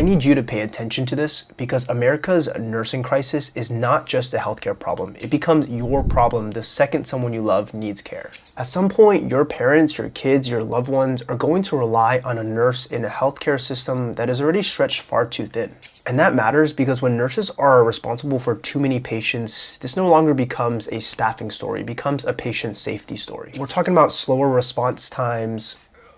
I need you to pay attention to this because America's nursing crisis is not just a healthcare problem. It becomes your problem the second someone you love needs care. At some point, your parents, your kids, your loved ones are going to rely on a nurse in a healthcare system that is already stretched far too thin. And that matters because when nurses are responsible for too many patients, this no longer becomes a staffing story, it becomes a patient safety story. We're talking about slower response times,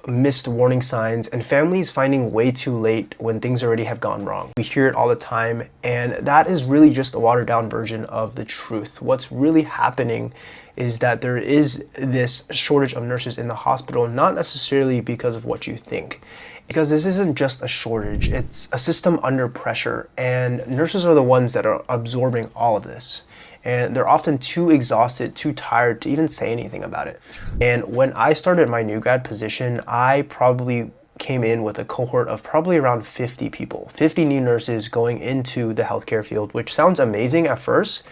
missed warning signs, and families finding way too late when things already have gone wrong. We hear it all the time, and that is really just a watered down version of the truth. What's really happening is that there is this shortage of nurses in the hospital, not necessarily because of what you think. Because this isn't just a shortage, it's a system under pressure, and nurses are the ones that are absorbing all of this. And they're often too exhausted, too tired to even say anything about it. And when I started my new grad position, I probably came in with a cohort of probably around 50 people, 50 new nurses going into the healthcare field, which sounds amazing at first,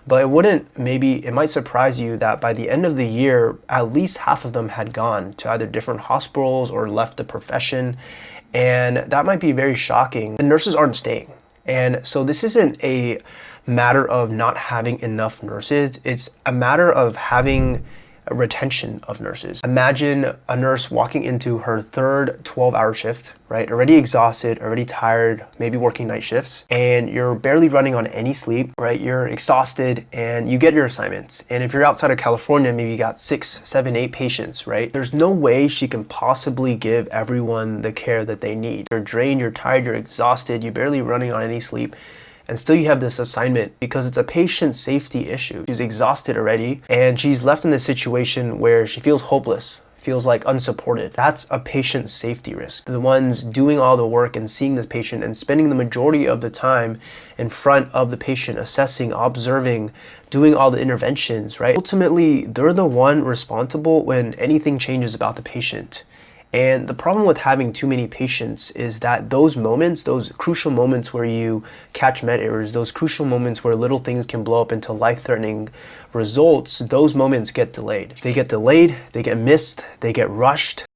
but it might surprise you that by the end of the year, at least half of them had gone to either different hospitals or left the profession. And that might be very shocking. The nurses aren't staying. And so this isn't a matter of not having enough nurses, it's a matter of having a retention of nurses. Imagine a nurse walking into her third 12-hour shift, right? Already exhausted, already tired, maybe working night shifts, and you're barely running on any sleep, right? You're exhausted and you get your assignments. And if you're outside of California, maybe you got 6, 7, 8 patients, right? There's no way she can possibly give everyone the care that they need. You're drained, you're tired, you're exhausted, you're barely running on any sleep. And still you have this assignment because it's a patient safety issue. She's exhausted already and she's left in this situation where she feels hopeless, feels like unsupported. That's a patient safety risk. The ones doing all the work and seeing this patient and spending the majority of the time in front of the patient, assessing, observing, doing all the interventions, right? Ultimately, they're the one responsible when anything changes about the patient. And the problem with having too many patients is that those moments, those crucial moments where you catch med errors, those crucial moments where little things can blow up into life-threatening results, those moments get delayed. They get missed, they get rushed.